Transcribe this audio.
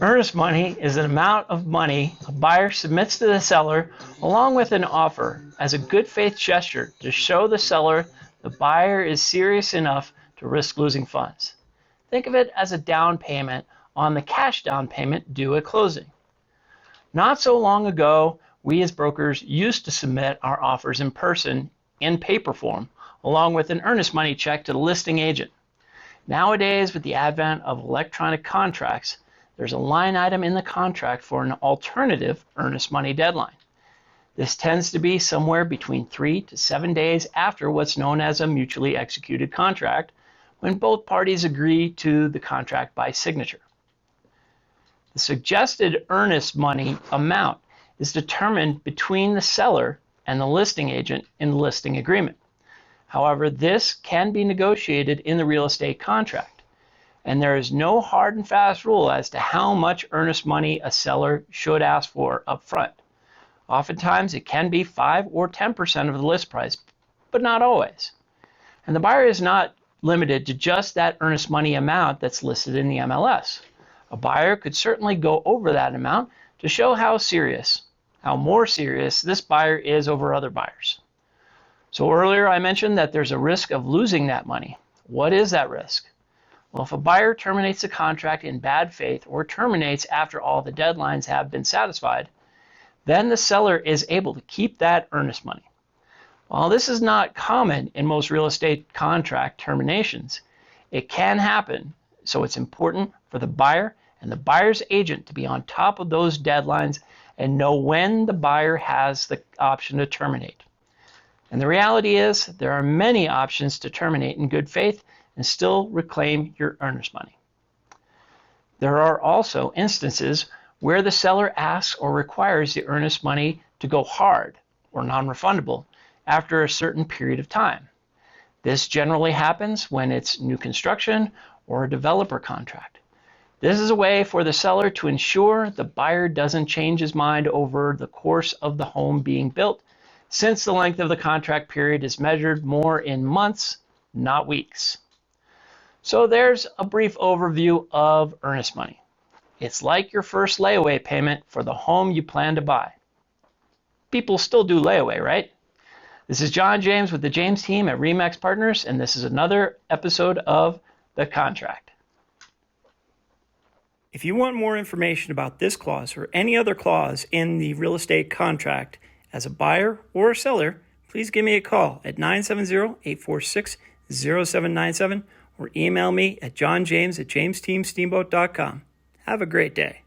Earnest money is an amount of money a buyer submits to the seller along with an offer as a good faith gesture to show the seller the buyer is serious enough to risk losing funds. Think of it as a down payment on the cash down payment due at closing. Not so long ago, we as brokers used to submit our offers in person in paper form along with an earnest money check to the listing agent. Nowadays, with the advent of electronic contracts, there's a line item in the contract for an alternative earnest money deadline. This tends to be somewhere between 3 to 7 days after what's known as a mutually executed contract, when both parties agree to the contract by signature. The suggested earnest money amount is determined between the seller and the listing agent in the listing agreement. However, this can be negotiated in the real estate contract, and there is no hard and fast rule as to how much earnest money a seller should ask for up front. Oftentimes, it can be 5 or 10% of the list price, but not always. And the buyer is not limited to just that earnest money amount that's listed in the MLS. A buyer could certainly go over that amount to show how more serious this buyer is over other buyers. So earlier I mentioned that there's a risk of losing that money. What is that risk? Well, if a buyer terminates the contract in bad faith or terminates after all the deadlines have been satisfied, then the seller is able to keep that earnest money. While this is not common in most real estate contract terminations, it can happen, so it's important for the buyer and the buyer's agent to be on top of those deadlines and know when the buyer has the option to terminate. And the reality is there are many options to terminate in good faith and still reclaim your earnest money. There are also instances where the seller asks or requires the earnest money to go hard or non-refundable after a certain period of time. This generally happens when it's new construction or a developer contract. This is a way for the seller to ensure the buyer doesn't change his mind over the course of the home being built, since the length of the contract period is measured more in months, not weeks. So there's a brief overview of earnest money. It's like your first layaway payment for the home you plan to buy. People still do layaway, right? This is John James with the James team at RE/MAX Partners, and this is another episode of The Contract. If you want more information about this clause or any other clause in the real estate contract as a buyer or a seller, please give me a call at 970-846-0797 or email me at johnjames@jamesteamsteamboat.com. Have a great day.